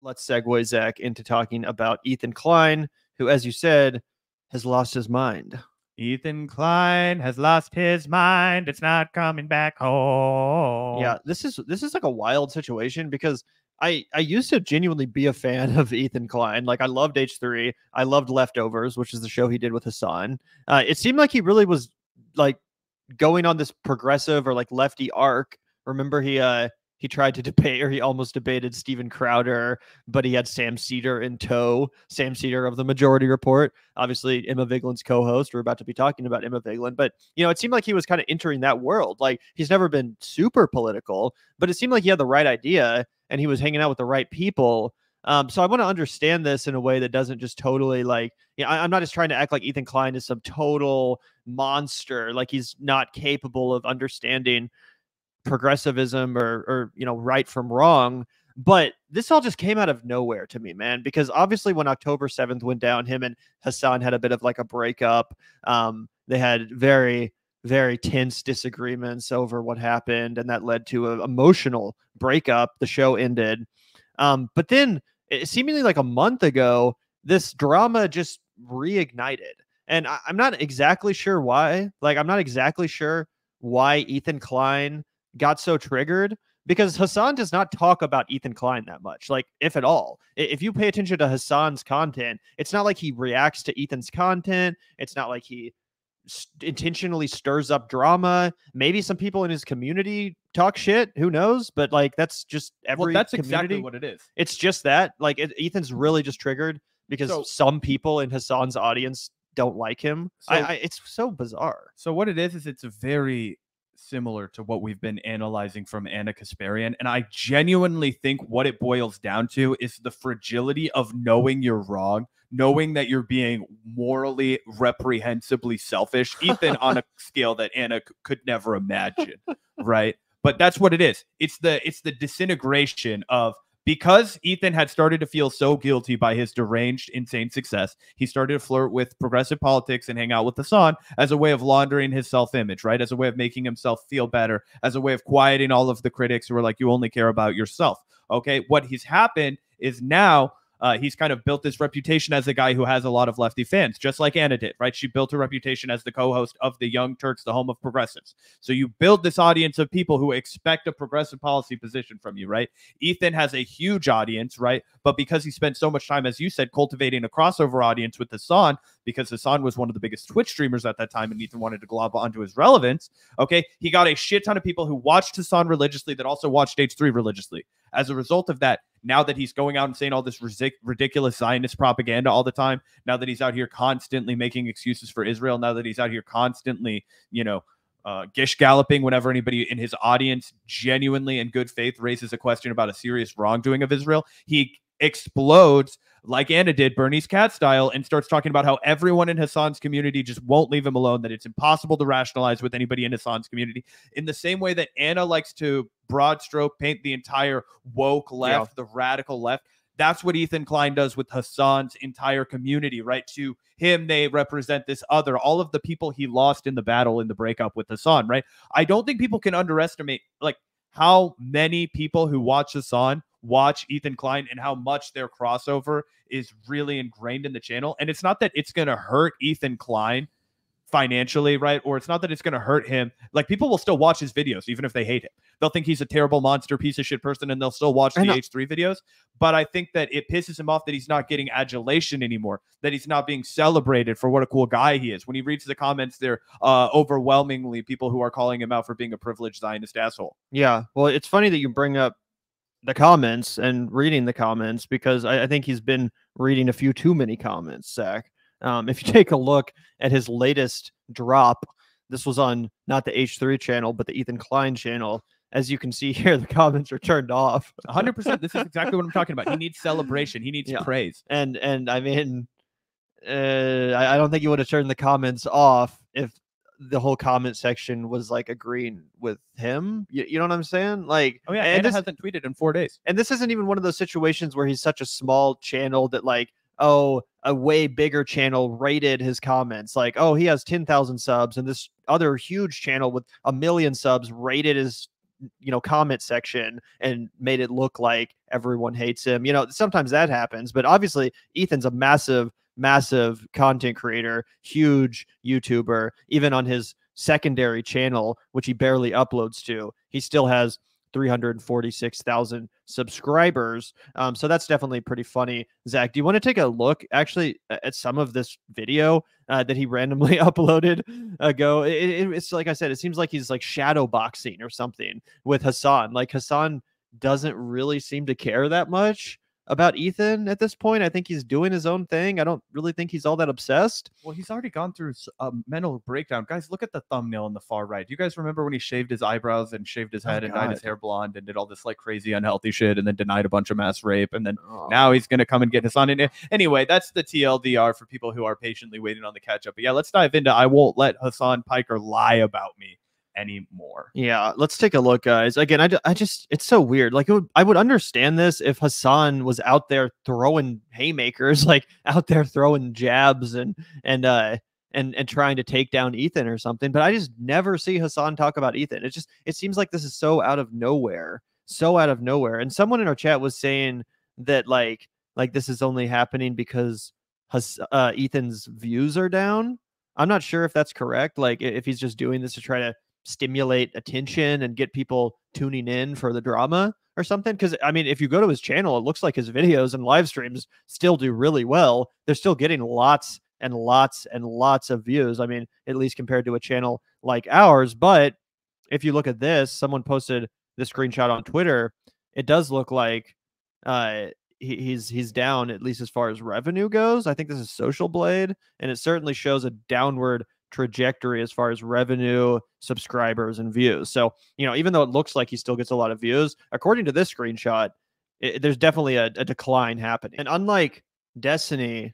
let's segue, Zach, into talking about Ethan Klein, who, as you said, has lost his mind. Ethan Klein has lost his mind. It's not coming back home. Yeah, this is like a wild situation because I used to genuinely be a fan of Ethan Klein. Like I loved H3. I loved Leftovers, which is the show he did with Hasan. It seemed like he really was like going on this progressive or like lefty arc. Remember he tried to debate, or he almost debated Steven Crowder, but he had Sam Cedar in tow. Sam Cedar of the Majority Report, obviously Emma Vigeland's co-host. We're about to be talking about Emma Vigeland, but it seemed like he was kind of entering that world. Like he's never been super political, but it seemed like he had the right idea and he was hanging out with the right people. So I want to understand this in a way that doesn't just totally like, I'm not just trying to act like Ethan Klein is some total monster, like he's not capable of understanding progressivism or right from wrong. But this all just came out of nowhere to me, man, because obviously when October 7th went down, him and Hasan had a bit of like a breakup. They had very, very tense disagreements over what happened, and that led to an emotional breakup. The show ended. But then seemingly like a month ago, this drama just reignited. And I'm not exactly sure why. Like, I'm not exactly sure why Ethan Klein got so triggered, because Hasan does not talk about Ethan Klein that much, like if at all. If you pay attention to Hasan's content, it's not like he reacts to Ethan's content. It's not like he intentionally stirs up drama. Maybe some people in his community talk shit, who knows, but like that's just every that's community. exactly what it is. It's just that like Ethan's really just triggered because some people in Hasan's audience don't like him. It's so bizarre. So what it is it's very similar to what we've been analyzing from Anna Kasparian, and I genuinely think what it boils down to is the fragility of knowing you're wrong, knowing that you're being morally reprehensibly selfish, Ethan, on a scale that Anna could never imagine, right? But that's what it is. It's the disintegration of, because Ethan had started to feel so guilty by his deranged, insane success, he started to flirt with progressive politics and hang out with Hasan as a way of laundering his self-image, right? As a way of making himself feel better, as a way of quieting all of the critics who are like, you only care about yourself. Okay, what has happened is now he's kind of built this reputation as a guy who has a lot of lefty fans, just like Anna did, right? She built a reputation as the co-host of the Young Turks, the home of progressives. So you build this audience of people who expect a progressive policy position from you, right? Ethan has a huge audience, right? But because he spent so much time, as you said, cultivating a crossover audience with Hasan, because Hasan was one of the biggest Twitch streamers at that time and Ethan wanted to glob onto his relevance, okay, he got a shit ton of people who watched Hasan religiously that also watched H3 religiously. As a result of that, now that he's going out and saying all this ridiculous Zionist propaganda all the time, now that he's out here constantly making excuses for Israel, now that he's out here constantly, gish galloping whenever anybody in his audience genuinely in good faith raises a question about a serious wrongdoing of Israel, he explodes like Anna did, Bernie's cat style, and starts talking about how everyone in Hasan's community just won't leave him alone, that it's impossible to rationalize with anybody in Hasan's community, in the same way that Anna likes to broad stroke paint the entire woke left, the radical left. That's what Ethan Klein does with Hasan's entire community, right? To him, they represent this other, all of the people he lost in the battle in the breakup with Hasan, right? I don't think people can underestimate like how many people who watch Hasan watch Ethan Klein and how much their crossover is really ingrained in the channel. And it's not that it's going to hurt Ethan Klein financially, right? Or it's not that it's going to hurt him. Like, people will still watch his videos, even if they hate him. They'll think he's a terrible monster piece of shit person, and they'll still watch the H3 videos. But I think that it pisses him off that he's not getting adulation anymore, that he's not being celebrated for what a cool guy he is. When he reads the comments, they're overwhelmingly people who are calling him out for being a privileged Zionist asshole. Yeah. Well, it's funny that you bring up the comments and reading the comments, because I think he's been reading a few too many comments, Zach. If you take a look at his latest drop, this was on not the H3 channel, but the Ethan Klein channel. As you can see here, the comments are turned off. 100%. This is exactly what I'm talking about. He needs celebration. He needs praise. And I mean, I don't think you would have turned the comments off if the whole comment section was like agreeing with him. You know what I'm saying? Like, oh yeah, and Anna hasn't tweeted in 4 days. And this isn't even one of those situations where he's such a small channel that like, oh, a way bigger channel rated his comments. Like, oh, he has 10,000 subs, and this other huge channel with 1 million subs rated his comment section and made it look like everyone hates him. Sometimes that happens, but obviously Ethan's a massive content creator, huge YouTuber. Even on his secondary channel, which he barely uploads to, he still has 346,000 subscribers. So that's definitely pretty funny. Zach, do you want to take a look actually at some of this video that he randomly uploaded ago? It's like I said, it seems like he's like shadow boxing or something with Hasan. Like Hasan doesn't really seem to care that much about Ethan at this point. I think he's doing his own thing. I don't really think he's all that obsessed. Well, he's already gone through a mental breakdown. Guys, look at the thumbnail on the far right. Do you guys remember when he shaved his eyebrows and shaved his head and dyed his hair blonde and did all this like crazy unhealthy shit and then denied a bunch of mass rape, and then now he's going to come and get Hasan in it. Anyway, that's the TLDR for people who are patiently waiting on the catch up. But yeah, let's dive into I won't let Hasan Piker lie about me anymore. Yeah, let's take a look, guys. Again, I just it's so weird. Like I would understand this if Hasan was out there throwing haymakers, like out there throwing jabs and trying to take down Ethan or something. But I just never see Hasan talk about Ethan. It seems like this is so out of nowhere, And someone in our chat was saying that like this is only happening because Ethan's views are down. I'm not sure if that's correct. Like if he's just doing this to try to stimulate attention and get people tuning in for the drama or something. Because I mean, if you go to his channel, it looks like his videos and live streams still do really well. They're still getting lots and lots and lots of views. I mean, at least compared to a channel like ours. But if you look at this, someone posted this screenshot on Twitter. It does look like he's down, at least as far as revenue goes. I think this is Social Blade, and it certainly shows a downward trajectory as far as revenue, subscribers, and views. So, even though it looks like he still gets a lot of views, according to this screenshot, there's definitely a decline happening. And unlike Destiny,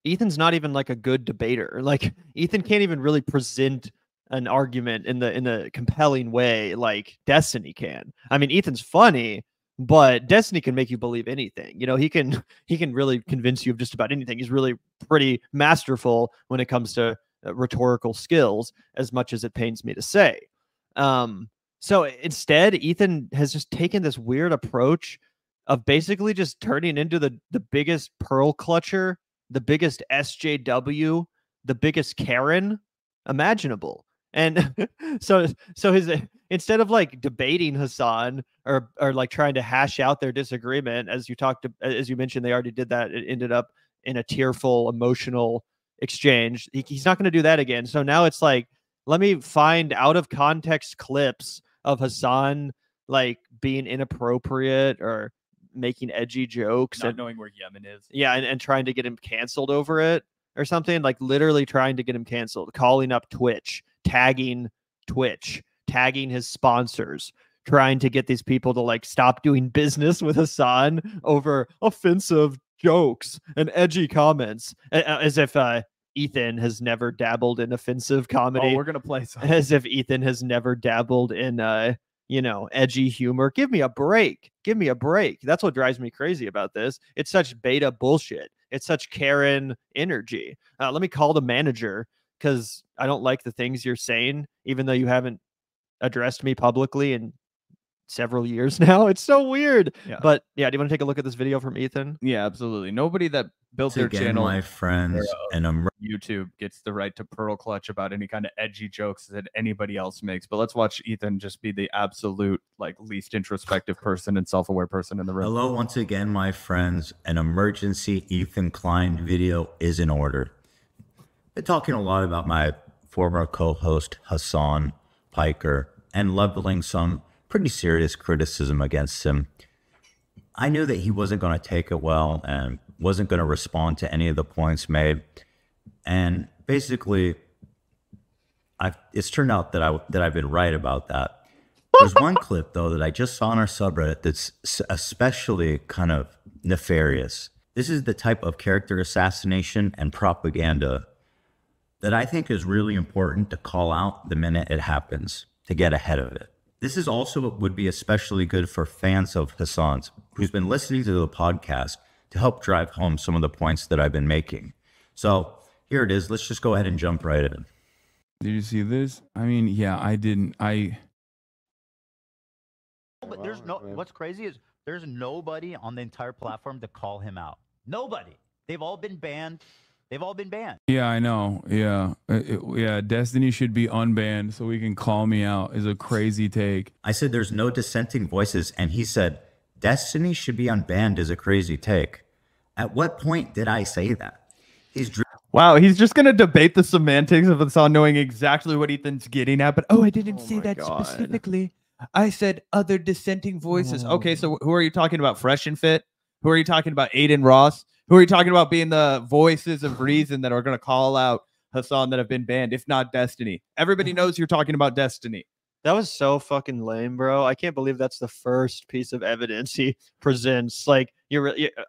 Ethan's not even like a good debater. Like Ethan can't even really present an argument in the compelling way like Destiny can. I mean, Ethan's funny, but Destiny can make you believe anything. He can really convince you of just about anything. He's really pretty masterful when it comes to rhetorical skills, as much as it pains me to say. So instead, Ethan has just taken this weird approach of basically just turning into the biggest pearl clutcher, the biggest SJW, the biggest Karen imaginable. And so his, instead of like debating Hasan or like trying to hash out their disagreement, as you mentioned, they already did that. It ended up in a tearful, emotional exchange. He's not going to do that again. So now it's like, let me find out of context clips of Hasan like being inappropriate or making edgy jokes, not knowing where Yemen is. Yeah, and trying to get him canceled over it or something. Like literally trying to get him canceled, calling up Twitch, tagging his sponsors, trying to get these people to like stop doing business with Hasan over offensive jokes and edgy comments, as if Ethan has never dabbled in offensive comedy. Oh, we're gonna play some. As if Ethan has never dabbled in edgy humor. Give me a break. That's what drives me crazy about this. It's such beta bullshit. It's such Karen energy. Let me call the manager because I don't like the things you're saying, even though you haven't addressed me publicly in several years now. It's so weird. Yeah. But yeah, do you want to take a look at this video from Ethan? Yeah, absolutely. Nobody that built their channel, my friends, and YouTube gets the right to pearl clutch about any kind of edgy jokes that anybody else makes. But let's watch Ethan just be the absolute like least introspective person and self-aware person in the room. Hello once again, my friends. An emergency Ethan Klein video is in order. Been talking a lot about my former co-host Hasan Piker and leveling some pretty serious criticism against him. I knew that he wasn't going to take it well and wasn't going to respond to any of the points made. And basically, it's turned out that I've been right about that. There's one clip, though, that I just saw on our subreddit that's especially kind of nefarious. This is the type of character assassination and propaganda that I think is really important to call out the minute it happens, to get ahead of it. This is also would be especially good for fans of Hasan's, who's been listening to the podcast to help drive home some of the points that I've been making. So here it is. Let's just go ahead and jump right in. Did you see this? I mean, yeah, I didn't. there's no. What's crazy is there's nobody on the entire platform to call him out. Nobody. They've all been banned. They've all been banned. Yeah, I know. Yeah. Yeah, Destiny should be unbanned so he can call me out is a crazy take. I said there's no dissenting voices, and he said Destiny should be unbanned is a crazy take. At what point did I say that? Wow, he's just gonna debate the semantics of Hasan knowing exactly what Ethan's getting at, but I didn't say that specifically. I said other dissenting voices. Okay, so who are you talking about? Fresh and Fit? Who are you talking about? Aiden Ross? Who are you talking about being the voices of reason that are going to call out Hasan that have been banned, if not Destiny? Everybody knows you're talking about Destiny. That was so fucking lame, bro. I can't believe that's the first piece of evidence he presents. Like,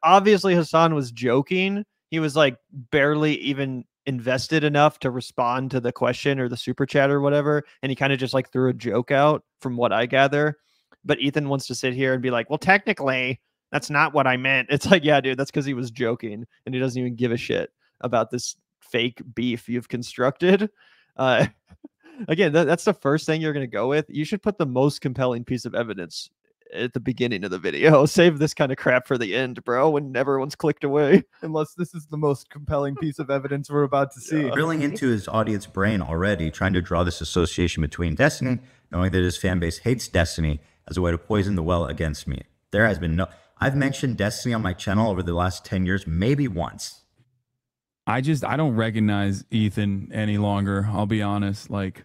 obviously Hasan was joking. He was like barely even invested enough to respond to the question or the super chat or whatever. And he kind of just like threw a joke out from what I gather. But Ethan wants to sit here and be like, well, technically, that's not what I meant. It's like, yeah, dude, that's because he was joking and he doesn't even give a shit about this fake beef you've constructed. Again, that's the first thing you're going to go with. You should put the most compelling piece of evidence at the beginning of the video. Save this kind of crap for the end, bro, when everyone's clicked away. Unless this is the most compelling piece of evidence we're about to see. Drilling into his audience brain already, trying to draw this association between Destiny, knowing that his fan base hates Destiny as a way to poison the well against me. There has been no... I've mentioned Destiny on my channel over the last 10 years, maybe once. I don't recognize Ethan any longer. I'll be honest. Like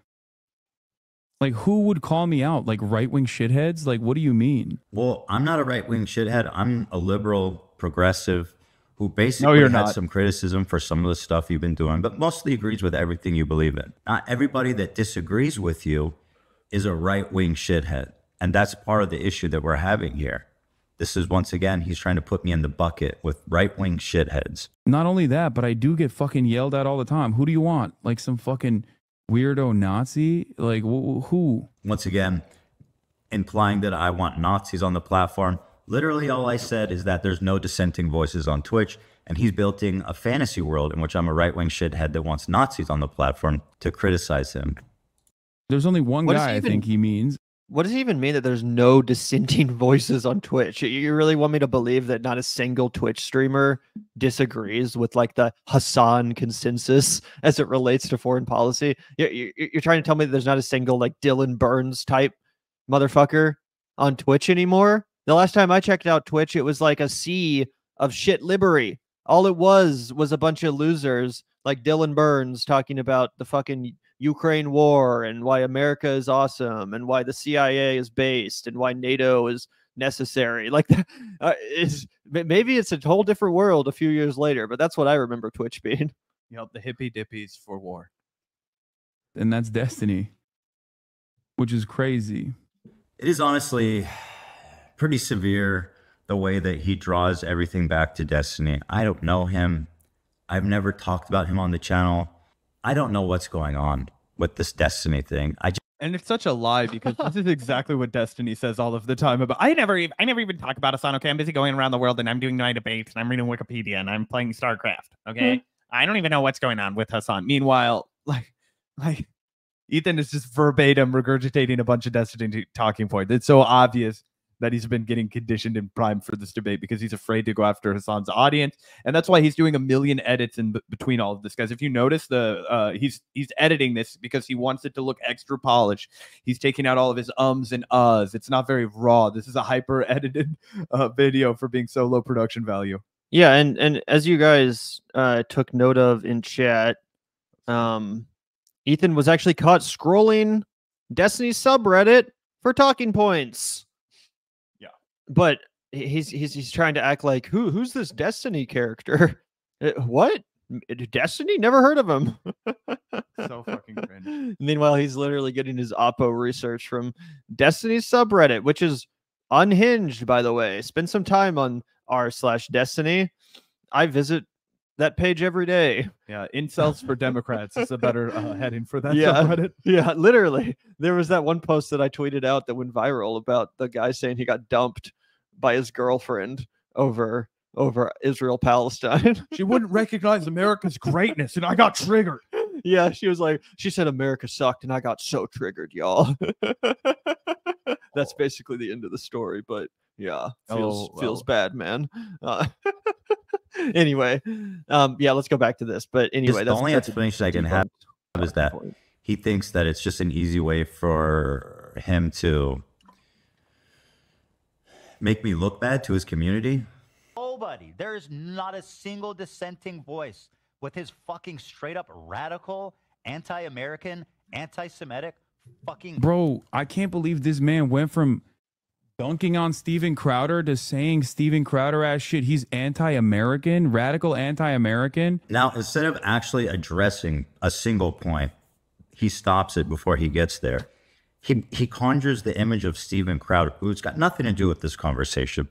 who would call me out? Like right-wing shitheads? Like, what do you mean? Well, I'm not a right-wing shithead. I'm a liberal progressive who basically had some criticism for some of the stuff you've been doing, but mostly agrees with everything you believe in. Not everybody that disagrees with you is a right-wing shithead. And that's part of the issue that we're having here. This is, once again, he's trying to put me in the bucket with right-wing shitheads. Not only that, but I do get fucking yelled at all the time. Who do you want? Like some fucking weirdo Nazi? Like, who? Once again, implying that I want Nazis on the platform. Literally all I said is that there's no dissenting voices on Twitch, and he's building a fantasy world in which I'm a right-wing shithead that wants Nazis on the platform to criticize him. There's only one guy I think he means. What does it even mean that there's no dissenting voices on Twitch? You really want me to believe that not a single Twitch streamer disagrees with like the Hasan consensus as it relates to foreign policy? You're trying to tell me that there's not a single like Dylan Burns type motherfucker on Twitch anymore? The last time I checked out Twitch, it was like a sea of shit liberty. All it was a bunch of losers like Dylan Burns talking about the fucking Ukraine war and why America is awesome and why the CIA is based and why NATO is necessary. Like maybe it's a whole different world a few years later, but that's what I remember Twitch being. Yep, the hippy dippies for war. And that's Destiny, which is crazy. It is honestly pretty severe the way that he draws everything back to Destiny. I don't know him. I've never talked about him on the channel. I don't know what's going on with this Destiny thing. And it's such a lie because this is exactly what Destiny says all of the time about. I never even talk about Hasan. Okay, I'm busy going around the world and I'm doing my debates and I'm reading Wikipedia and I'm playing StarCraft. Okay, I don't even know what's going on with Hasan. Meanwhile, like Ethan is just verbatim regurgitating a bunch of Destiny talking points. It's so obvious that he's been getting conditioned and primed for this debate because he's afraid to go after Hasan's audience, and that's why he's doing a million edits in between all of this, guys. If you notice, he's editing this because he wants it to look extra polished. He's taking out all of his ums and uhs. It's not very raw. This is a hyper edited video for being so low production value. Yeah, and as you guys took note of in chat, Ethan was actually caught scrolling Destiny's subreddit for talking points. But he's trying to act like who's this Destiny character? What? Destiny? Never heard of him. So fucking cringe. Meanwhile, he's literally getting his Oppo research from Destiny's subreddit, which is Unhinged, by the way. Spend some time on r/Destiny. I visit that page every day. Yeah, incels for Democrats is a better heading for that subreddit. Yeah, literally. There was that one post that I tweeted out that went viral about the guy saying he got dumped by his girlfriend over Israel Palestine. She wouldn't recognize America's greatness, and I got triggered. Yeah, she said America sucked, and I got so triggered, y'all. that's basically the end of the story. But yeah, feels well. bad, man. Anyway, yeah, let's go back to this. But anyway, The only that's explanation I can have is debunked that point. he thinks that it's just an easy way for him to make me look bad to his community. Nobody. There is not a single dissenting voice with his fucking straight up radical, anti-American, anti-Semitic fucking. Bro, I can't believe this man went from dunking on Steven Crowder to saying Steven Crowder ass shit. He's anti-American, radical anti-American. Now, instead of actually addressing a single point, he stops it before he gets there. He conjures the image of Steven Crowder, who's got nothing to do with this conversation.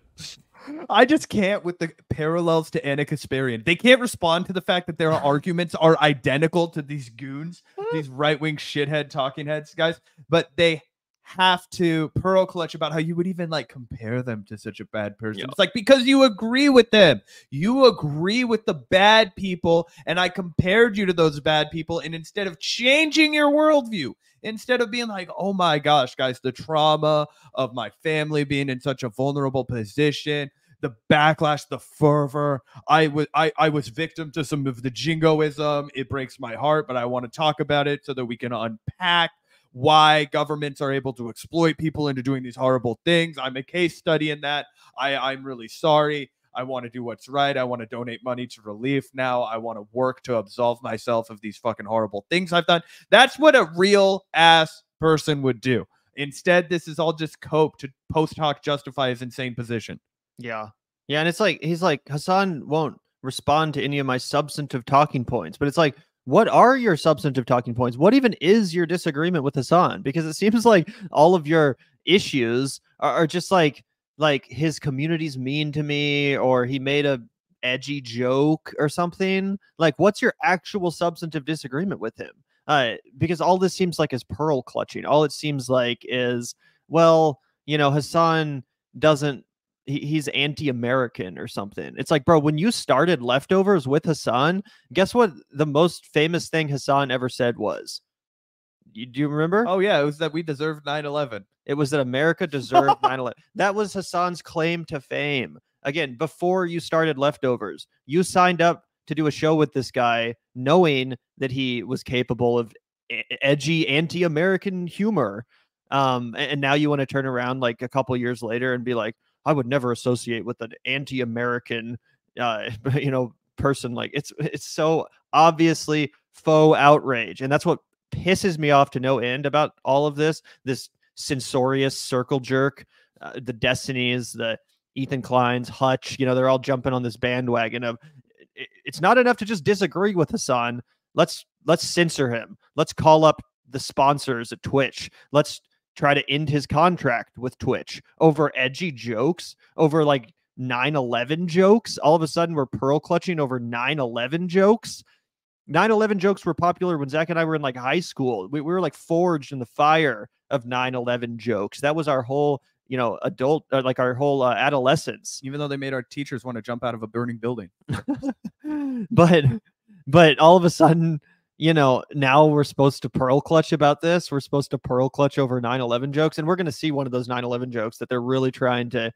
I just can't with the parallels to Anna Kasparian. They can't respond to the fact that their arguments are identical to these goons, these right-wing shithead talking heads, guys. But they have to pearl clutch about how you would even like compare them to such a bad person. Yeah. It's like, because you agree with them. You agree with the bad people, and I compared you to those bad people. And instead of changing your worldview, instead of being like, oh my gosh, guys, the trauma of my family being in such a vulnerable position, the backlash, the fervor, I was victim to some of the jingoism. It breaks my heart, but I want to talk about it so that we can unpack why governments are able to exploit people into doing these horrible things. I'm a case study in that. I'm really sorry. I want to do what's right. I want to donate money to relief now. I want to work to absolve myself of these fucking horrible things I've done. That's what a real ass person would do. Instead, this is all just cope to post hoc justify his insane position. Yeah. Yeah. And it's like, he's like, Hasan won't respond to any of my substantive talking points. But it's like, what are your substantive talking points? What even is your disagreement with Hasan? Because it seems like all of your issues are just like his community's mean to me, or he made a edgy joke or something. Like, what's your actual substantive disagreement with him? Because all this seems like is pearl clutching. All it seems like is, well, you know, Hasan doesn't, he's anti-American or something. It's like, bro, when you started Leftovers with Hasan, guess what the most famous thing Hasan ever said was? Do you remember? Oh, yeah. It was that we deserved 9/11. It was that America deserved 9/11. That was Hasan's claim to fame. Again, before you started Leftovers, you signed up to do a show with this guy knowing that he was capable of edgy anti-American humor. And now you want to turn around like a couple years later and be like, I would never associate with an anti-American, person. Like, it's so obviously faux outrage. And that's what pisses me off to no end about all of this censorious circle jerk, the Destinies, the Ethan Kleins, Hutch, they're all jumping on this bandwagon of it's not enough to just disagree with Hasan. Let's censor him. Let's call up the sponsors at Twitch. Let's try to end his contract with Twitch over edgy jokes, over like 9/11 jokes. All of a sudden we're pearl clutching over 9/11 jokes. 9/11 jokes were popular when Zach and I were in like high school. We were like forged in the fire of 9/11 jokes. That was our whole, adult, like our whole adolescence. Even though they made our teachers want to jump out of a burning building. But all of a sudden, now we're supposed to pearl clutch about this. We're supposed to pearl clutch over 9/11 jokes. And we're going to see one of those 9/11 jokes that they're really trying to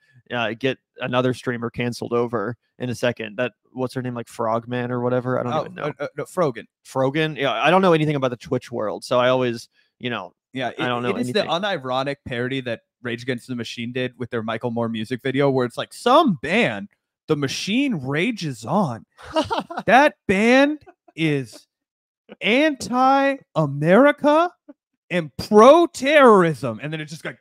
get another streamer canceled over in a second. What's her name? Like Frogman or whatever. I don't even know. No, Frogan. Frogan. Yeah. I don't know anything about the Twitch world. So I always, yeah, I don't know. It is the unironic parody that Rage Against the Machine did with their Michael Moore music video, where it's like some band, the machine rages on. That band is anti-America and pro-terrorism, and then it's just like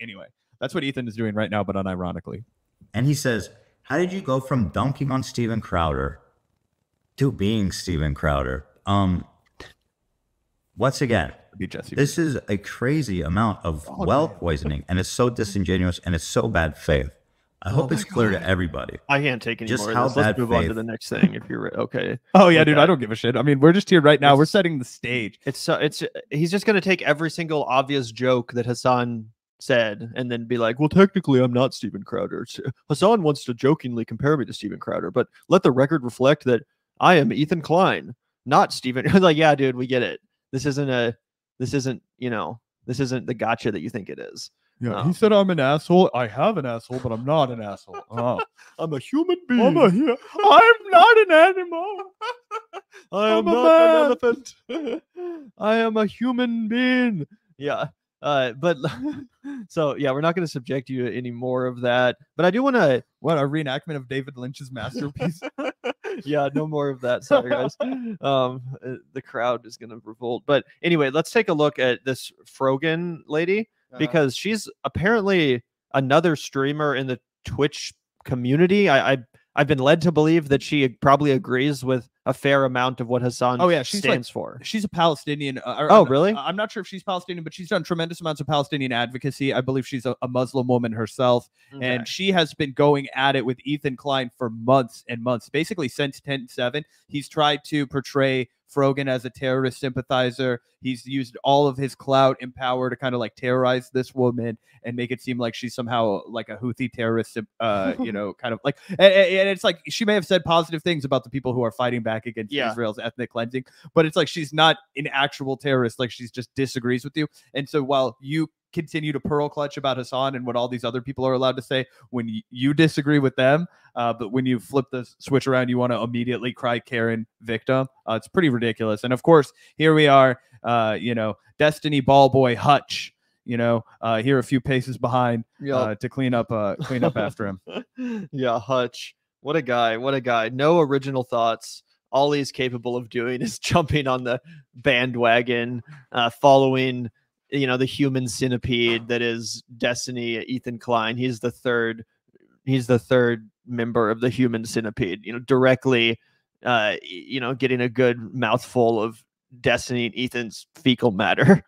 anyway. That's what Ethan is doing right now, but unironically. And he says, how did you go from dunking on Steven Crowder to being Steven Crowder? Once again, this is a crazy amount of well poisoning, and it's so disingenuous, and it's so bad faith. I hope it's clear to everybody. I can't take any Just more how of this. Let's bad move on to faith. the next thing if you're okay. Oh yeah, Like dude, that. I don't give a shit. I mean, we're just here right now. We're setting the stage. It's he's just gonna take every single obvious joke that Hasan said and then be like, well, technically I'm not Steven Crowder. Hasan wants to jokingly compare me to Steven Crowder, but let the record reflect that I am Ethan Klein, not Steven. Like, yeah, dude, we get it. This isn't This isn't the gotcha that you think it is. Yeah, he said I'm an asshole. I have an asshole, but I'm not an asshole. Oh. I'm a human being. I'm not an animal. I am I'm a not man. an elephant. I am a human being. Yeah. But so yeah, we're not going to subject you to any more of that. But I do want to. What, a reenactment of David Lynch's masterpiece? Yeah, no more of that. Sorry, guys. The crowd is going to revolt. But anyway, let's take a look at this Frogan lady because she's apparently another streamer in the Twitch community. I've been led to believe that she probably agrees with a fair amount of what Hasan stands for. She's a Palestinian. Really? I'm not sure if she's Palestinian, but she's done tremendous amounts of Palestinian advocacy. I believe she's a Muslim woman herself. Okay. And she has been going at it with Ethan Klein for months and months. Basically, since 10/7, he's tried to portray Frogan as a terrorist sympathizer. He's used all of his clout and power to kind of like terrorize this woman and make it seem like she's somehow like a Houthi terrorist, you know, kind of like, and it's like she may have said positive things about the people who are fighting back against Israel's ethnic cleansing, but it's like she's not an actual terrorist. Like she just disagrees with you. And so while you continue to pearl clutch about Hasan and what all these other people are allowed to say when you disagree with them, but when you flip the switch around, you want to immediately cry Karen victim. It's pretty ridiculous. And of course, here we are, you know, Destiny ball boy Hutch, you know, here a few paces behind to clean up after him. Yeah, Hutch. What a guy. What a guy. No original thoughts. All he's capable of doing is jumping on the bandwagon, following, you know, the human centipede that is Destiny Ethan Klein. He's the third member of the human centipede, you know, directly, you know, getting a good mouthful of Destiny and Ethan's fecal matter.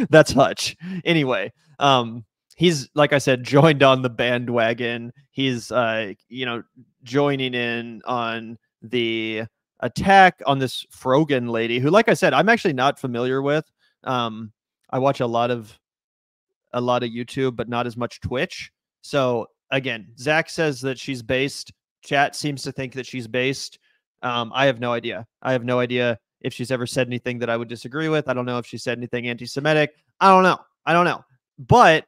That's Hutch. Anyway, he's, like I said, joined on the bandwagon. He's, you know, joining in on the attack on this Frogan lady who, like I said, I'm actually not familiar with. I watch a lot of YouTube, but not as much Twitch. So again, Zach says that she's based. Chat seems to think that she's based. I have no idea. I have no idea if she's ever said anything that I would disagree with. I don't know if she said anything anti-Semitic. I don't know. But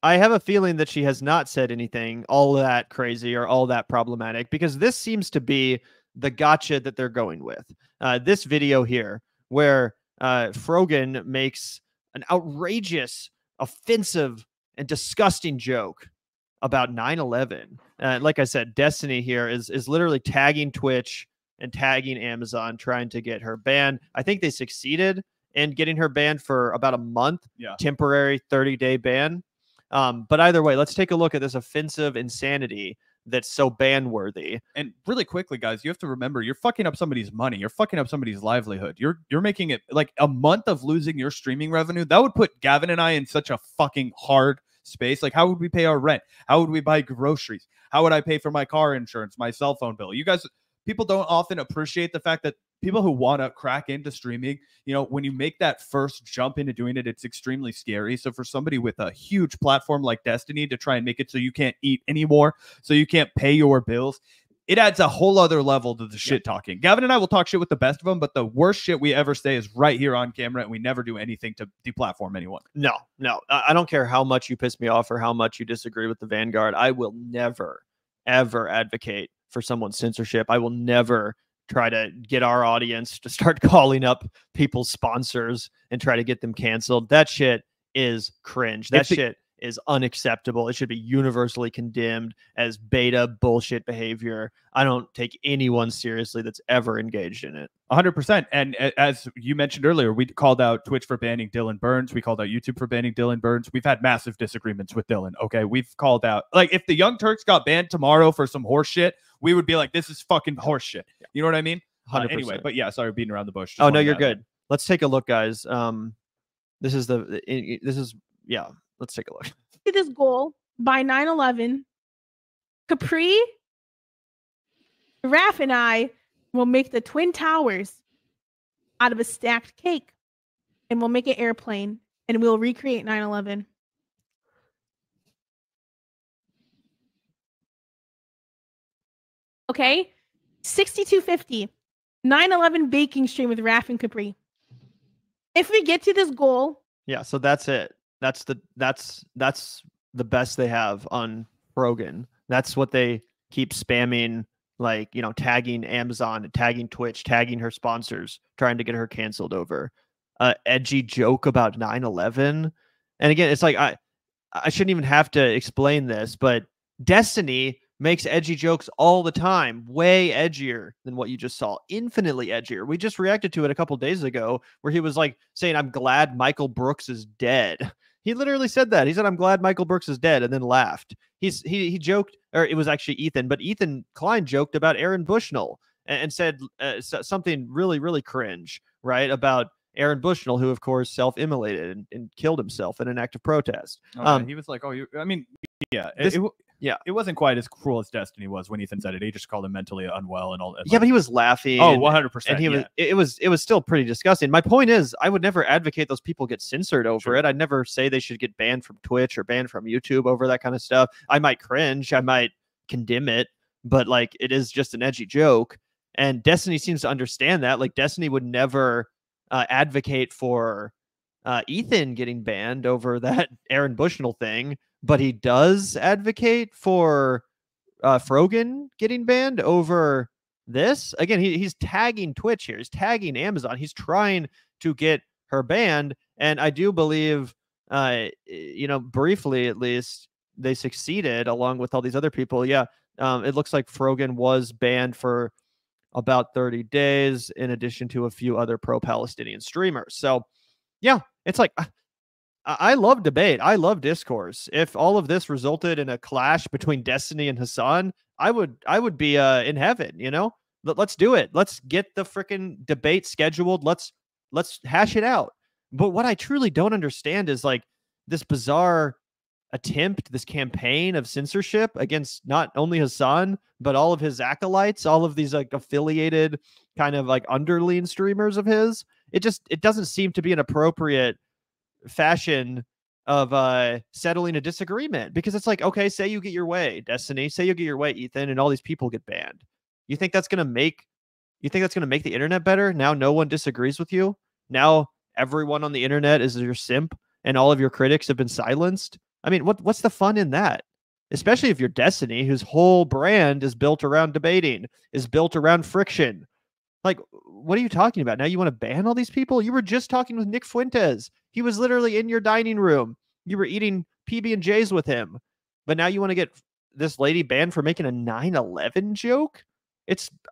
I have a feeling that she has not said anything all that crazy or all that problematic, because this seems to be the gotcha that they're going with. This video here, where Frogan makes an outrageous, offensive, and disgusting joke about 9/11. Like I said, Destiny here is literally tagging Twitch and tagging Amazon, trying to get her banned. I think they succeeded in getting her banned for about a month, temporary 30-day ban. But either way, let's take a look at this offensive insanity that's so ban-worthy. And really quickly, guys, you have to remember, you're fucking up somebody's money. You're fucking up somebody's livelihood. You're making it like a month of losing your streaming revenue. That would put Gavin and I in such a fucking hard space. Like, how would we pay our rent? How would we buy groceries? How would I pay for my car insurance, my cell phone bill? You guys, people don't often appreciate the fact that people who want to crack into streaming, you know, when you make that first jump into doing it, it's extremely scary. So for somebody with a huge platform like Destiny to try and make it so you can't eat anymore, so you can't pay your bills, it adds a whole other level to the shit talking. Gavin and I will talk shit with the best of them, but the worst shit we ever say is right here on camera, and we never do anything to deplatform anyone. No. I don't care how much you piss me off or how much you disagree with the Vanguard. I will never, ever advocate for someone's censorship. I will never try to get our audience to start calling up people's sponsors and try to get them canceled. That shit is cringe. That shit is unacceptable. It should be universally condemned as beta bullshit behavior. I don't take anyone seriously that's ever engaged in it. 100%. And as you mentioned earlier, we called out Twitch for banning Dylan Burns. We called out YouTube for banning Dylan Burns. We've had massive disagreements with Dylan. Okay. We've called out, like, if the Young Turks got banned tomorrow for some horse shit, we would be like, this is fucking horse shit. You know what I mean? 100%. Anyway, but yeah, sorry, beating around the bush. Oh, no, you're good. Let's take a look, guys. Let's take a look. To this goal by 9/11, Capri, Raph, and I will make the Twin Towers out of a stacked cake, and we'll make an airplane, and we'll recreate 9/11. Okay, 6250, 9/11 baking stream with Raph and Capri. If we get to this goal Yeah, so that's it. That's the best they have on Rogan. That's what they keep spamming, like, you know, tagging Amazon, tagging Twitch, tagging her sponsors, trying to get her canceled over. Edgy joke about 9/11. And again, it's like I shouldn't even have to explain this, but Destiny makes edgy jokes all the time, way edgier than what you just saw, infinitely edgier. We just reacted to it a couple days ago where he was like saying, "I'm glad Michael Brooks is dead." He literally said that. He said, "I'm glad Michael Brooks is dead," and then laughed. He joked, or it was actually Ethan, but Ethan Klein joked about Aaron Bushnell and said something really, really cringe, right? About Aaron Bushnell, who of course self-immolated and killed himself in an act of protest. Okay. He was like, "Oh, I mean, yeah, it wasn't quite as cruel as Destiny was when Ethan said it. He just called him mentally unwell and all that." Yeah, but he was laughing. Oh, 100%. And he was it was still pretty disgusting. My point is, I would never advocate those people get censored over it. I'd never say they should get banned from Twitch or banned from YouTube over that kind of stuff. I might cringe, I might condemn it, but like it is just an edgy joke. And Destiny seems to understand that. Like Destiny would never advocate for Ethan getting banned over that Aaron Bushnell thing, but he does advocate for Frogan getting banned over this. Again, he's tagging Twitch here. He's tagging Amazon. He's trying to get her banned. And I do believe, you know, briefly at least, they succeeded along with all these other people. Yeah, it looks like Frogan was banned for about 30 days, in addition to a few other pro-Palestinian streamers. So, yeah, it's like I love debate. I love discourse. If all of this resulted in a clash between Destiny and Hasan, I would be in heaven. You know, let's do it. Let's get the freaking debate scheduled. Let's hash it out. But what I truly don't understand is like this bizarre attempt, this campaign of censorship against not only Hasan, but all of his acolytes, all of these like affiliated kind of like underling streamers of his. It doesn't seem to be an appropriate fashion of settling a disagreement, because it's like, okay, say you get your way, Destiny, say you get your way, Ethan, and all these people get banned. You think that's going to make the internet better? Now no one disagrees with you. Now everyone on the internet is your simp and all of your critics have been silenced. I mean, what's the fun in that? Especially if you're Destiny, whose whole brand is built around debating, is built around friction. Like, what are you talking about? Now you want to ban all these people? You were just talking with Nick Fuentes. He was literally in your dining room. You were eating PB&Js with him. But now you want to get this lady banned for making a 9/11 joke?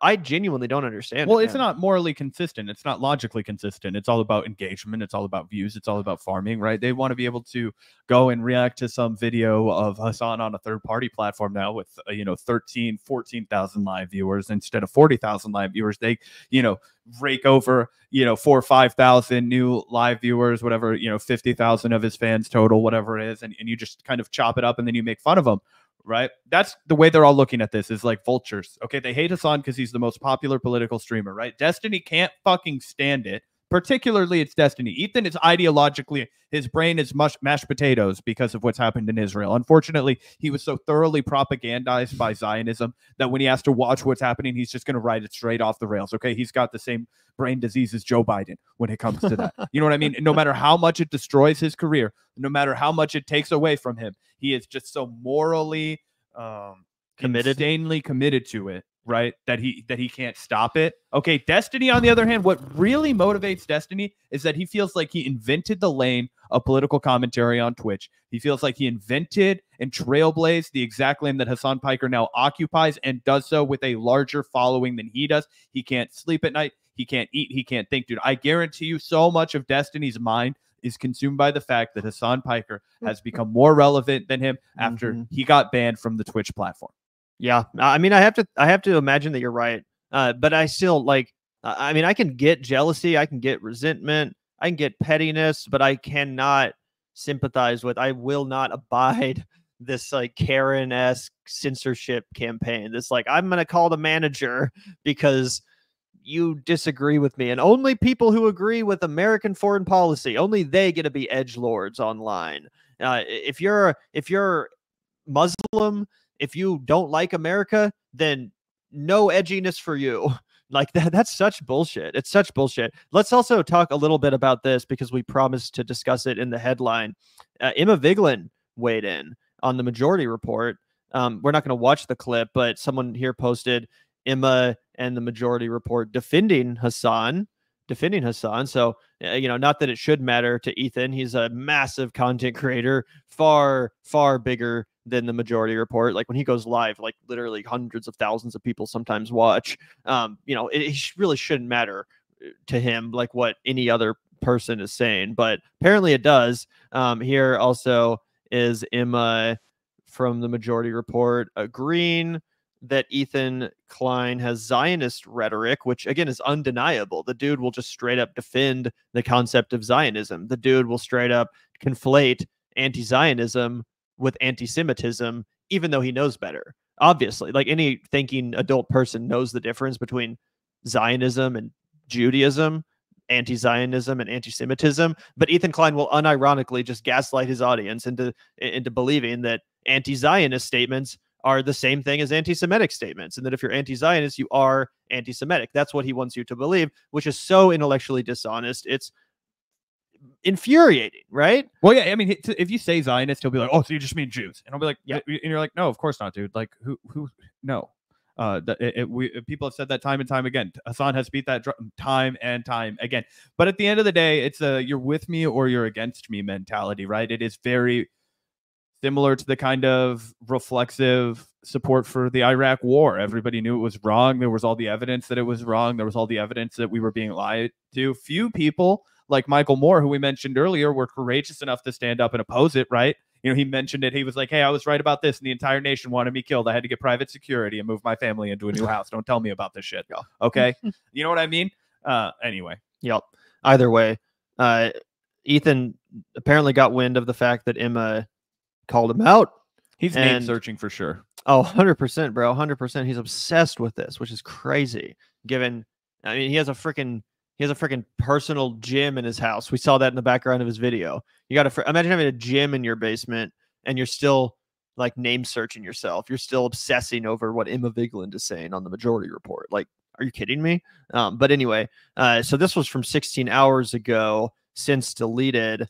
I genuinely don't understand. Well, it's not morally consistent. It's not logically consistent. It's all about engagement. It's all about views. It's all about farming, right? They want to be able to go and react to some video of Hasan on a third-party platform now with, 13, 14,000 live viewers instead of 40,000 live viewers. They, rake over, 4,000 or 5,000 new live viewers, whatever, 50,000 of his fans total, whatever it is. And you just kind of chop it up and then you make fun of them. Right? That's the way they're all looking at this, is like vultures. Okay, they hate Hasan because he's the most popular political streamer, right? Destiny can't fucking stand it. Particularly, it's Destiny. Ethan is ideologically, his brain is mashed potatoes because of what's happened in Israel. Unfortunately, he was so thoroughly propagandized by Zionism that when he has to watch what's happening, he's just going to ride it straight off the rails. Okay, he's got the same brain disease as Joe Biden when it comes to that. You know what I mean? No matter how much it destroys his career, no matter how much it takes away from him, he is just so morally insanely committed to it, right? That he can't stop it. Okay, Destiny, on the other hand, what really motivates Destiny is that he feels like he invented the lane of political commentary on Twitch. He feels like he invented and trailblazed the exact lane that Hasan Piker now occupies, and does so with a larger following than he does. He can't sleep at night. He can't eat. He can't think, dude. I guarantee you so much of Destiny's mind is consumed by the fact that Hasan Piker has become more relevant than him after he got banned from the Twitch platform. Yeah, I mean, I have to imagine that you're right, but I still like. I mean, I can get jealousy, I can get resentment, I can get pettiness, but I cannot sympathize with. I will not abide this like Karen-esque censorship campaign. This like, I'm gonna call the manager because you disagree with me, and only people who agree with American foreign policy, only they get to be edgelords online. If you're Muslim, if you don't like America, then no edginess for you. Like that's such bullshit. It's such bullshit. Let's also talk a little bit about this because we promised to discuss it in the headline. Emma Vigeland weighed in on the Majority Report. We're not going to watch the clip, but someone here posted Emma and the Majority Report defending Hasan. So, not that it should matter to Ethan. He's a massive content creator, far, far bigger than the Majority Report. Like when he goes live, like literally hundreds of thousands of people sometimes watch. It really shouldn't matter to him, like what any other person is saying, but apparently it does. Here also is Emma from the Majority Report agreeing that Ethan Klein has Zionist rhetoric, which again is undeniable. The dude will just straight up defend the concept of Zionism. The dude will straight up conflate anti-Zionism with anti-Semitism, even though he knows better. Obviously, like any thinking adult person knows the difference between Zionism and Judaism, anti-Zionism and anti-Semitism. But Ethan Klein will unironically just gaslight his audience into believing that anti-Zionist statements are the same thing as anti-Semitic statements, and that if you're anti-Zionist, you are anti-Semitic. That's what he wants you to believe, which is so intellectually dishonest. It's infuriating, right? Well, yeah, I mean, if you say Zionist, he'll be like, "Oh, so you just mean Jews?" And I'll be like, "Yeah," and you're like, "No, of course not, dude. Like, who? No." People have said that time and time again. Hasan has beat that time and time again. But at the end of the day, it's a you're with me or you're against me mentality, right? It is very similar to the kind of reflexive support for the Iraq war. Everybody knew it was wrong. There was all the evidence that it was wrong. There was all the evidence that we were being lied to. Few people like Michael Moore, who we mentioned earlier, were courageous enough to stand up and oppose it, right? He mentioned it. He was like, "Hey, I was right about this, and the entire nation wanted me killed. I had to get private security and move my family into a new house. Don't tell me about this shit." Okay? You know what I mean? Anyway. Yep. Either way, Ethan apparently got wind of the fact that Emma called him out. He's name searching for sure. Oh, 100%, bro. 100%. He's obsessed with this, which is crazy. He has a freaking personal gym in his house. We saw that in the background of his video. You got to imagine having a gym in your basement and you're still like name searching yourself. You're still obsessing over what Emma Vigeland is saying on the Majority Report. Like, are you kidding me? But anyway, so this was from 16 hours ago, since deleted.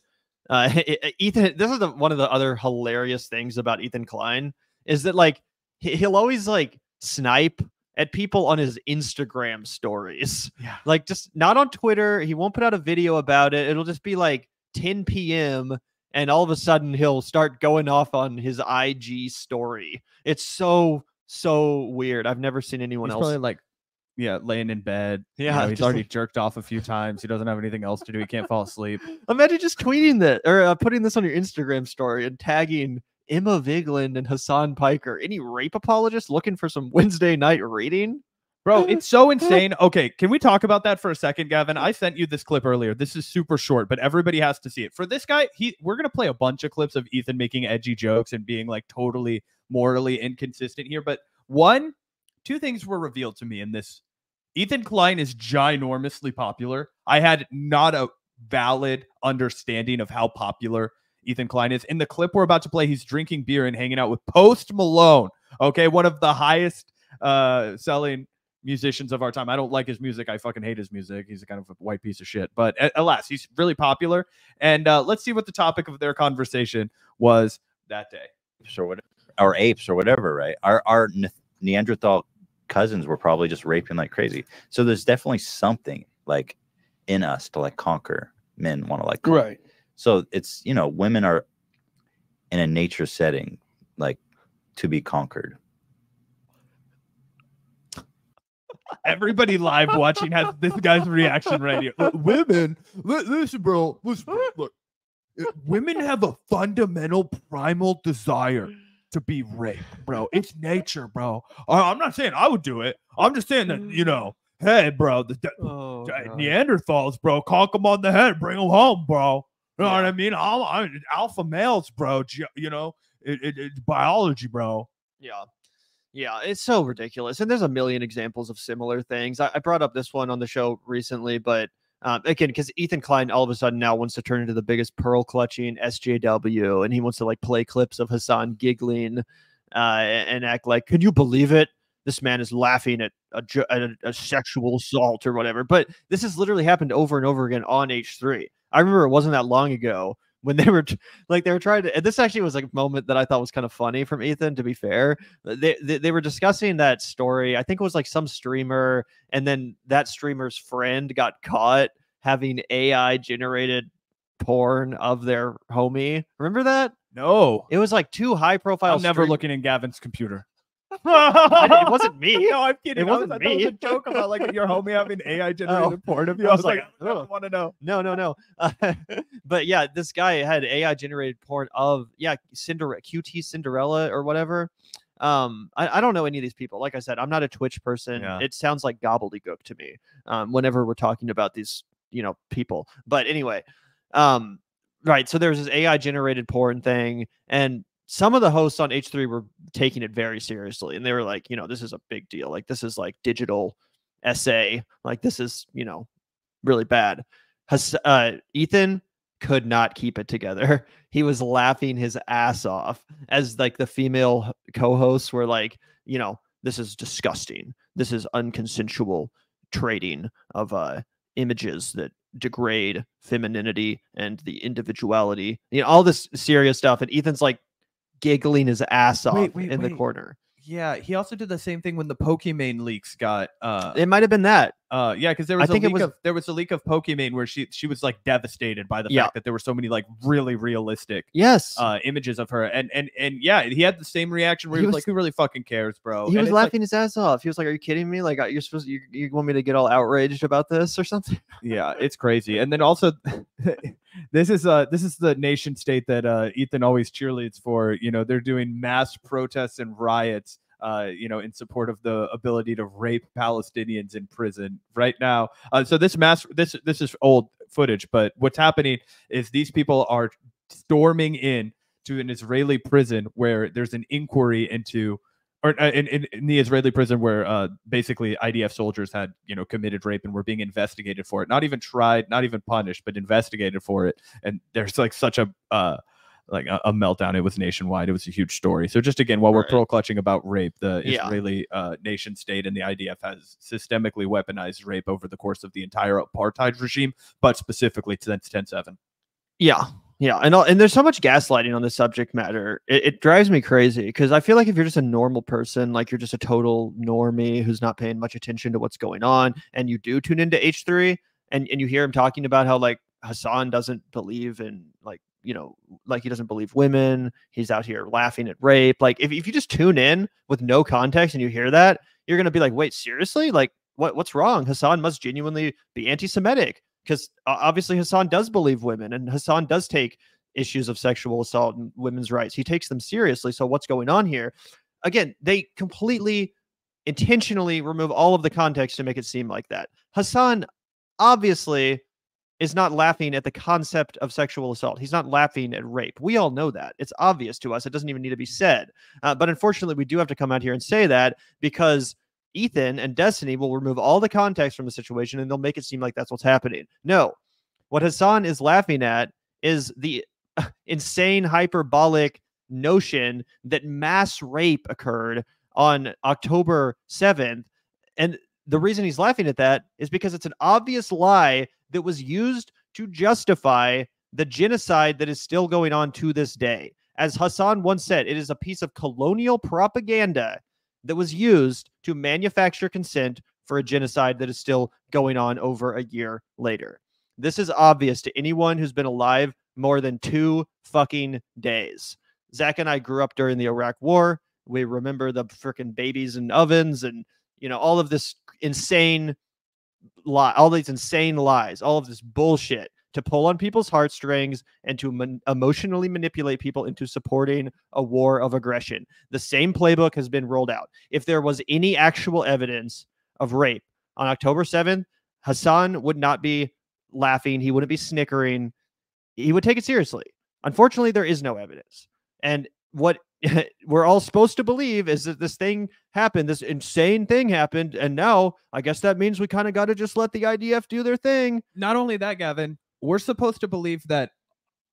Ethan, this is one of the other hilarious things about Ethan Klein is that like he'll always like snipe at people on his Instagram stories. Yeah. Like just not on Twitter. He won't put out a video about it. It'll just be like 10 p.m. and all of a sudden he'll start going off on his IG story. It's so weird. I've never seen anyone else. Probably like, laying in bed. Yeah, he's already jerked off a few times. He doesn't have anything else to do. He can't fall asleep. Imagine just tweeting that or putting this on your Instagram story and tagging Emma Vigeland and Hasan Piker. Any rape apologists looking for some Wednesday night reading? Bro, it's so insane. Okay, can we talk about that for a second, Gavin? I sent you this clip earlier. This is super short, but everybody has to see it. For this guy, we're going to play a bunch of clips of Ethan making edgy jokes and being like totally morally inconsistent here. But two things were revealed to me in this. Ethan Klein is ginormously popular. I had not a valid understanding of how popular Ethan Klein is. In the clip we're about to play, he's drinking beer and hanging out with Post Malone. Okay, one of the highest selling musicians of our time. I don't like his music. I fucking hate his music. He's a kind of a white piece of shit. But alas, he's really popular. And let's see what the topic of their conversation was that day. Or apes or whatever, right? Our Neanderthal cousins were probably just raping like crazy. So there's definitely something like in us to like conquer. Men want to like conquer. Right. So it's, women are in a nature setting, like to be conquered. Everybody live watching has this guy's reaction right here. Women, listen, bro. Listen, look, women have a fundamental primal desire to be raped, bro. It's nature, bro. I'm not saying I would do it. I'm just saying that, hey, bro, Neanderthals, bro, conk them on the head, bring them home, bro. You know what I mean? Alpha males, bro. It's biology, bro. Yeah, it's so ridiculous. And there's a million examples of similar things. I brought up this one on the show recently, but again, because Ethan Klein all of a sudden now wants to turn into the biggest pearl clutching SJW, and he wants to like play clips of Hasan giggling and act like, can you believe it? this man is laughing at a sexual assault or whatever. But this has literally happened over and over again on H3. I remember it wasn't that long ago when they were trying to, and this actually was like a moment that I thought was kind of funny from Ethan, to be fair. They were discussing that story. I think it was like some streamer, and then that streamer's friend got caught having AI generated porn of their homie. Remember that? No. It was like two high profile. I'm never looking in Gavin's computer. It wasn't me. No, I'm kidding. It wasn't That me. was a joke about like your homie having AI generated porn of you. I I was was like, like, I don't want to know. No. But yeah, this guy had AI generated porn of QT Cinderella or whatever. I don't know any of these people. Like I said, I'm not a Twitch person. Yeah. It sounds like gobbledygook to me. Whenever we're talking about these, people. But anyway, right. So there's this AI generated porn thing, and some of the hosts on H3 were taking it very seriously, and they were like, this is a big deal. Like, this is like digital essay. Like, this is, really bad. Ethan could not keep it together. He was laughing his ass off as like the female co-hosts were like, this is disgusting. This is unconsensual trading of images that degrade femininity and the individuality. All this serious stuff. And Ethan's like giggling his ass off in the corner. Yeah, he also did the same thing when the Pokimane leaks got. It might have been that. Yeah, because there was there was a leak of Pokimane where she was like devastated by the fact that there were so many like really realistic images of her, and yeah, he had the same reaction where he was like, who really fucking cares, bro? He was laughing his ass off. He was like, are you kidding me? Like, you're supposed to, you want me to get all outraged about this or something? Yeah, it's crazy. And then also this is the nation state that Ethan always cheerleads for. They're doing mass protests and riots in support of the ability to rape Palestinians in prison right now. So this is old footage, but what's happening is these people are storming in to an Israeli prison where there's an inquiry into, or in the Israeli prison where basically IDF soldiers had committed rape and were being investigated for it. Not even tried, not even punished, but investigated for it. And there's like such a meltdown. It was nationwide. It was a huge story. So just again, while we're pearl clutching about rape, the Israeli nation state and the IDF has systemically weaponized rape over the course of the entire apartheid regime, but specifically since 10/7. Yeah. And there's so much gaslighting on this subject matter. It drives me crazy because I feel like if you're just a normal person, like you're just a total normie who's not paying much attention to what's going on, and you do tune into H3 and you hear him talking about how like Hasan doesn't believe in like he doesn't believe women. He's out here laughing at rape. Like if you just tune in with no context and you hear that, you're going to be like, wait, seriously? Like what's wrong? Hasan must genuinely be anti-Semitic because obviously Hasan does believe women and Hasan does take issues of sexual assault and women's rights. He takes them seriously. So what's going on here? Again, they completely intentionally remove all of the context to make it seem like that. Hasan obviously is not laughing at the concept of sexual assault. He's not laughing at rape. We all know that. It's obvious to us. It doesn't even need to be said. But unfortunately, we do have to come out here and say that because Ethan and Destiny will remove all the context from the situation and they'll make it seem like that's what's happening. No. What Hasan is laughing at is the insane hyperbolic notion that mass rape occurred on October 7th. And the reason he's laughing at that is because it's an obvious lie that was used to justify the genocide that is still going on to this day. As Hasan once said, it is a piece of colonial propaganda that was used to manufacture consent for a genocide that is still going on over a year later. This is obvious to anyone who's been alive more than 2 fucking days. Zach and I grew up during the Iraq War. We remember the freaking babies in ovens and, all of this insane lie, all these insane lies, all of this bullshit to pull on people's heartstrings and to emotionally manipulate people into supporting a war of aggression. The same playbook has been rolled out. If there was any actual evidence of rape on October 7th, Hasan would not be laughing. He wouldn't be snickering. He would take it seriously. Unfortunately, there is no evidence. And what we're all supposed to believe is that this thing happened, this insane thing happened, and now I guess that means we kind of got to just let the IDF do their thing. Not only that, Gavin, we're supposed to believe that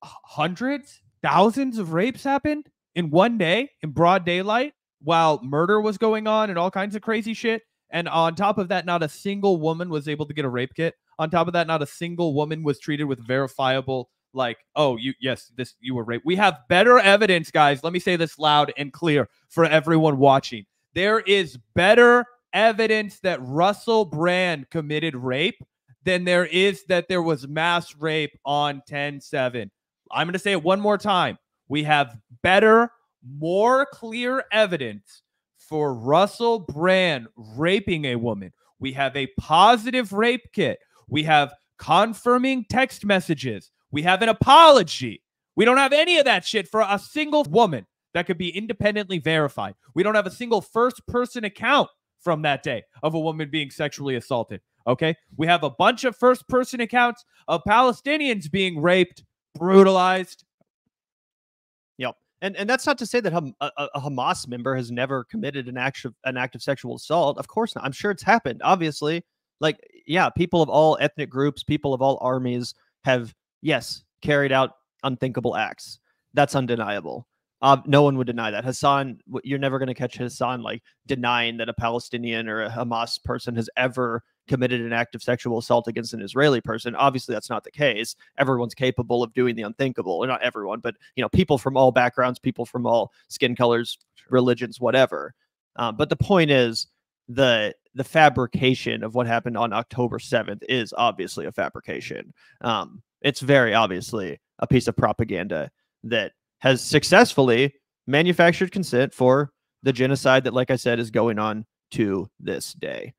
hundreds, thousands of rapes happened in one day in broad daylight. while murder was going on and all kinds of crazy shit. And on top of that, not a single woman was able to get a rape kit. On top of that, not a single woman was treated with verifiable, like, oh, you were raped. We have better evidence, guys. Let me say this loud and clear for everyone watching. There is better evidence that Russell Brand committed rape than there is that there was mass rape on 10/7. I'm going to say it one more time. We have better, more clear evidence for Russell Brand raping a woman. We have a positive rape kit. We have confirming text messages. We have an apology. We don't have any of that shit for a single woman that could be independently verified. We don't have a single first-person account from that day of a woman being sexually assaulted. Okay? We have a bunch of first-person accounts of Palestinians being raped, brutalized. Yep. And that's not to say that a Hamas member has never committed an act of sexual assault. Of course not. I'm sure it's happened. Obviously, like, yeah, people of all ethnic groups, people of all armies have, yes, carried out unthinkable acts. That's undeniable. No one would deny that. Hasan, you're never going to catch Hasan like denying that a Palestinian or a Hamas person has ever committed an act of sexual assault against an Israeli person. Obviously, that's not the case. Everyone's capable of doing the unthinkable. Or not everyone, but people from all backgrounds, people from all skin colors, religions, whatever. But the point is, the fabrication of what happened on October 7th is obviously a fabrication. It's very obviously a piece of propaganda that has successfully manufactured consent for the genocide that, like I said, is going on to this day.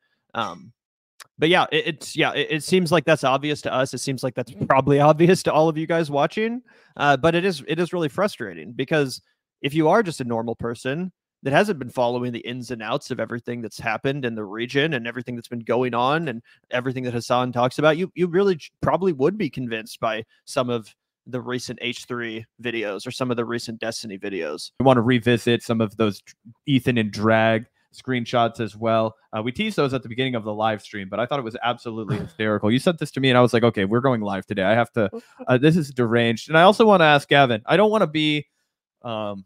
But yeah, it seems like that's obvious to us. It seems like that's probably obvious to all of you guys watching. But it is really frustrating, because if you are just a normal person that hasn't been following the ins and outs of everything that's happened in the region and everything that's been going on and everything that Hasan talks about, you really probably would be convinced by some of the recent H3 videos or some of the recent Destiny videos. We want to revisit some of those Ethan and Drag screenshots as well. We teased those at the beginning of the live stream, but I thought it was absolutely hysterical. You sent this to me and I was like, okay, we're going live today. I have to, this is deranged. And I also want to ask Gavin, I don't want to be a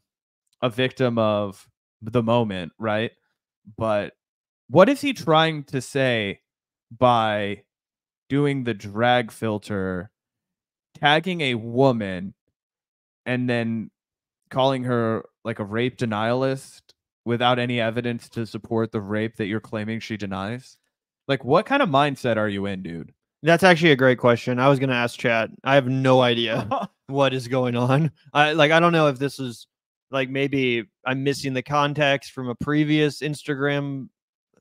victim of the moment, right? But what is he trying to say by doing the drag filter, tagging a woman, and then calling her like a rape denialist without any evidence to support the rape that you're claiming she denies? Like, what kind of mindset are you in, dude? That's actually a great question. I was going to ask chat. I have no idea what is going on. I don't know if this is like, maybe I'm missing the context from a previous Instagram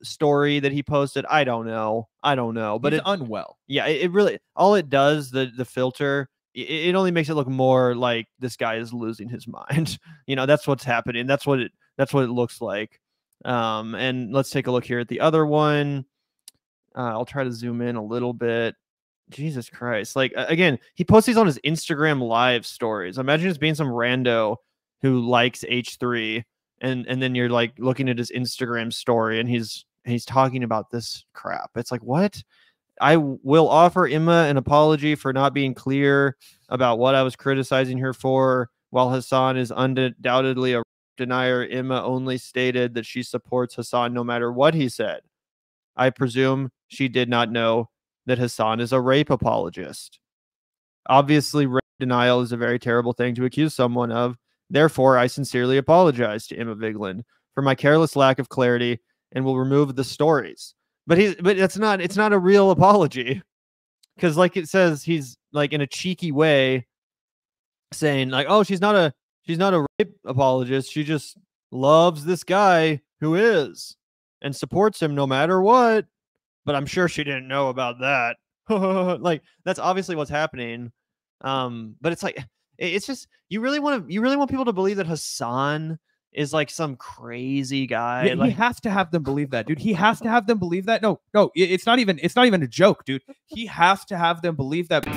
story that he posted. I don't know. But it's unwell. Yeah, it really, all it does, the filter, it only makes it look more like this guy is losing his mind. That's what's happening. That's what it looks like. And let's take a look here at the other one. I'll try to zoom in a little bit. Jesus Christ. Like, again, he posts these on his Instagram live stories. Imagine just being some rando who likes H3, and then you're like looking at his Instagram story and he's talking about this crap. It's like, what? I will offer Emma an apology for not being clear about what I was criticizing her for. While Hasan is undoubtedly a denier, Emma only stated that she supports Hasan no matter what he said. I presume she did not know that Hasan is a rape apologist. Obviously, rape denial is a very terrible thing to accuse someone of. Therefore, I sincerely apologize to Emma Vigeland for my careless lack of clarity and will remove the stories. But it's not a real apology, because like it says, he's like in a cheeky way saying like, oh, she's not a rape apologist. She just loves this guy who is and supports him no matter what. But I'm sure she didn't know about that. Like, that's obviously what's happening. But it's like, it's just, you really want people to believe that Hasan is like some crazy guy. Yeah, like, he has to have them believe that, dude. He has to have them believe that. No, it's not even a joke, dude. He has to have them believe that.